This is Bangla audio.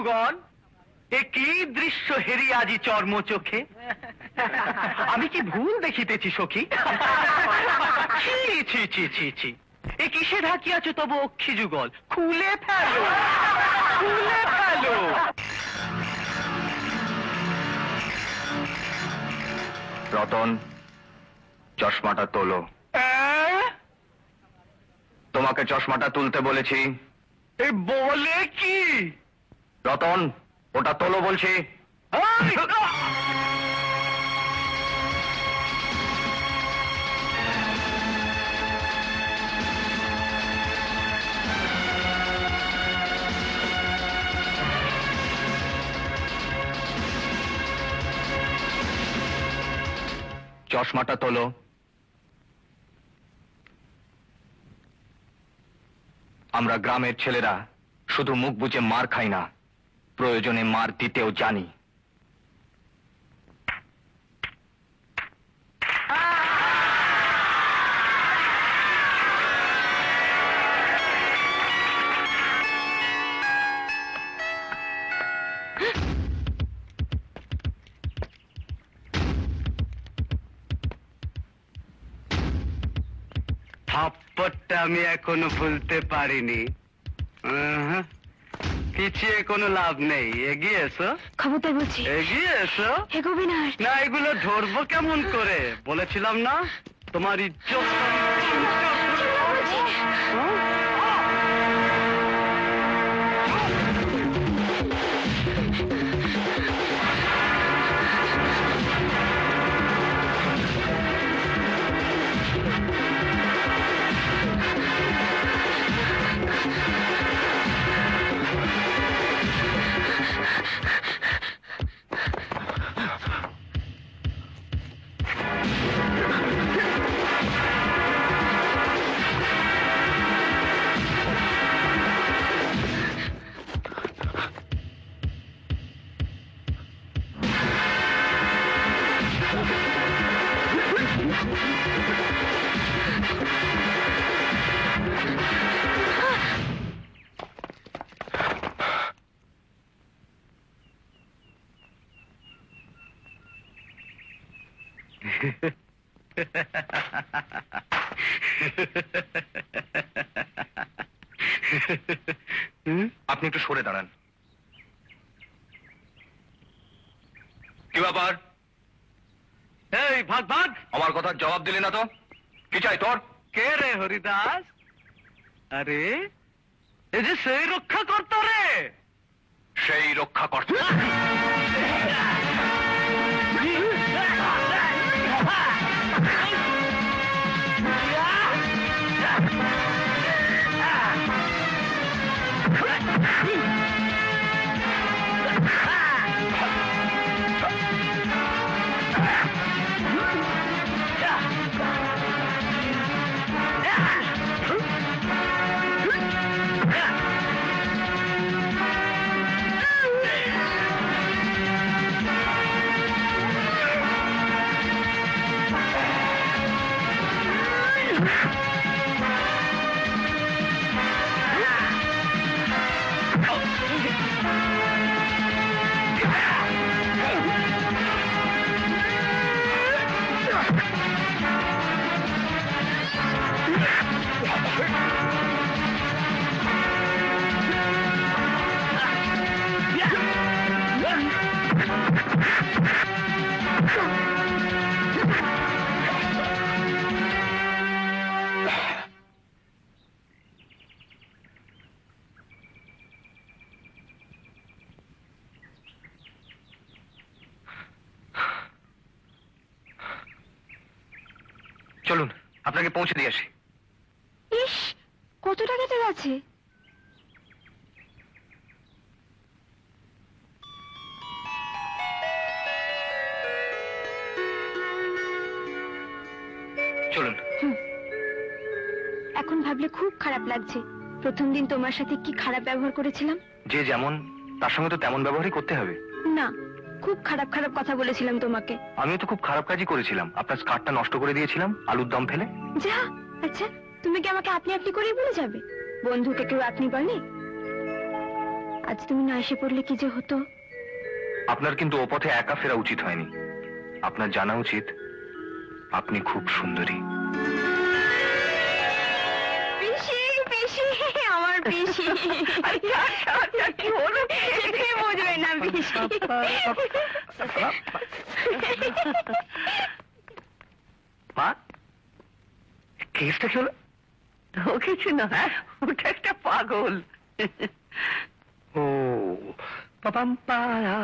যুগল, এ কি দৃশ্য হেরি আজি চর্ম চোখে? আমি কি ভুল দেখিতেছি সখী? ছি ছি ছি ছি ছি, এ কিসে ঢাকিয়াছ তবু অক্ষি যুগল? খুলে ফেলো, খুলে ফেলো। রতন, চশমাটা তোলো। তোমাকে চশমাটা তুলতে বলেছি। এ বলে কি? রতন, ওটা তোলো বলছি। চশমাটা তোলো। আমরা গ্রামের ছেলেরা শুধু মুখ বুজে মার খাই না, প্রয়োজনে মার দিতেও জানি। থাপ্পড়টা আমি এখনো ভুলতে পারিনি। পিছিয়ে কোনো লাভ নেই, এগিয়ে এসো। খবরদার বলছি, এগিয়ে এসো। এগোবি না। না, এগুলো ধরবো কেমন করে? বলেছিলাম না তোমার ইজ্জত। আপনি একটু সরে দাঁড়ান। কি ব্যাপার? এই ভাগ ভাগ, আমার কথার জবাব দিলি না তো? কি চাই তোর? কে রে হরিদাস? আরে এই যে সেই রক্ষা করতো রে। সেই রক্ষা করতে। চলুন, আপনাকে পৌঁছে দিয়ে আসি। ইস, কত টাকা তোর আছে? চলুন। এখন ভাবলে খুব খারাপ লাগছে, প্রথম দিন তোমার সাথে কি খারাপ ব্যবহার করেছিলাম। যে যেমন, তার সঙ্গে তো তেমন ব্যবহারই করতে হবে। না, খুব খারাপ খারাপ কথা বলেছিলাম তোমাকে। আমিও তো খুব খারাপ কাজই করেছিলাম। আপনার স্কার্টটা নষ্ট করে দিয়েছিলাম আলুর দম ফেলে। যা, আচ্ছা তুমি কি আমাকে আপনি আপনি করেই বলে যাবে? বন্ধুকে কেউ আপনি বলে? আজ তুমি না এসে পড়লে কি যে হতো। আপনার কিন্তু ও পথে একা ফেরা উচিত হয়নি। আপনার জানা উচিত আপনি খুব সুন্দরী। পিসি, পিসি, আমার পিসি। কি হলো? কিছুই বুঝবে না পিসি। মা, কেসটা কি হলো? ও কিছু না, ওটা একটা পাগল। ও পাপাম পাড়া।